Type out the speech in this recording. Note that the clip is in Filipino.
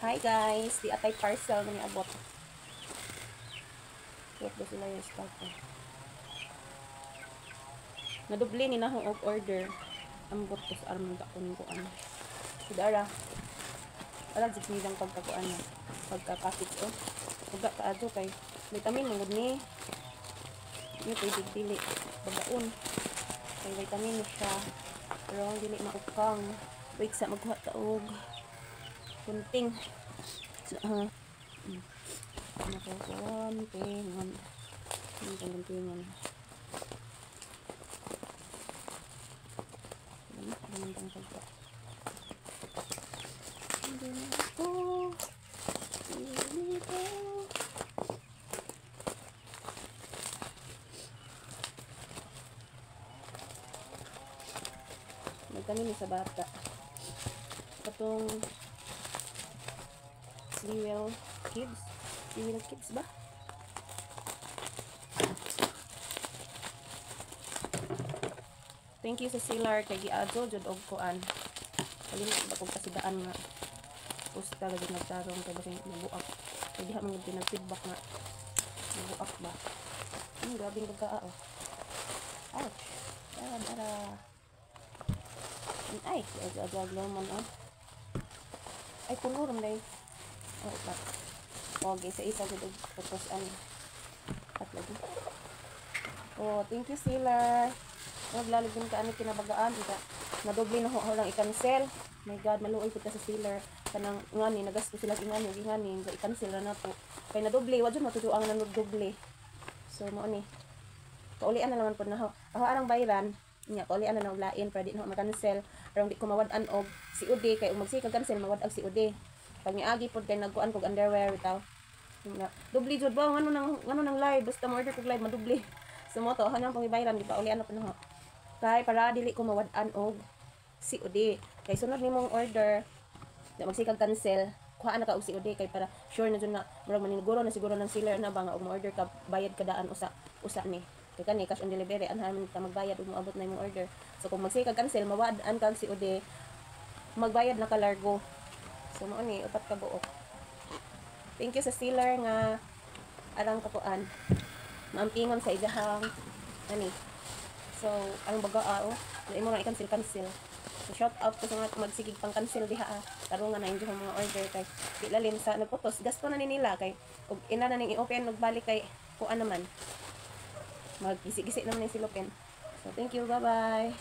Hi guys, di atay parcel na niabot. Wait ba sila yung stock ko? Nadubli ni na og order. Ambot ko sa armong takon ko ano. Sidara. Ala jud ni lang pagkakuan na. Pagka-package oh. Uga ka adto kay vitamin ngud ni. Ni pwede dili bagaon. Kay vitamin ni siya. Pero ang dili maukang. Wait sa magkuha ta og kunting. Nakakuntingan. Kuntingan. Nagkanin sa bata. Katong Cereal Kids. Cereal Kids ba? Thank you sa seller kay giadto jud og kuan. Kalimot ba kog kasidaan nga pusta lagi nagtarong kay basing nabuak. Kay diha man gud nag-feedback nga nabuak ba. Grabing pagkaa oh. Ouch. Dara. Ay, agad man oh. Ay puno ram day. Oh, ito. Okay, isa jud og tapos ano. At lagi. Oh, thank you seller. Naglalagyan ka ano kinabagaan ika nadoble na ho lang i-cancel. My god, maluoy pud ka sa seller kanang ngani nagasto sila ingani nga i-cancel na nato kay nadoble wa jud matuduang na doble. So mao ni kaulian na naman pud na ho arang bayran nya kaulian na lain para di na ma-cancel arang di ko mawad-an og COD kay ug magsi cancel mawad ang COD pag niagi pud kay nagkuan kog underwear bitaw doble jud ba ngano nang live basta mo order kog live madoble so mo to hanang pangibayran di pa ulian na pud na ho kay para dili ko mawad-an og COD kay sunod nimong order na magsikag cancel kuhaan na ka og COD kay para sure na jud na murag maniguro na siguro ng seller na ba nga og mo-order ka bayad ka daan usa ni kay kani cash on delivery anhan ta magbayad ug moabot na imong order so kung magsikag cancel mawad-an kag COD magbayad na ka largo so mao ni upat ka buok. Thank you sa seller nga arang kakuan maampingon sa igahang ani. So, ang baga na imo na i-cancel. So, shout out ko sa mga magsigig pang cancel diha Taro nga na yung mga order kay di lalim sa nagputos. Gasto na ni nila kay ug ina na ning i-open ug balik kay kuan naman. Magisi-gisi naman ni silopin. So, thank you. Bye-bye.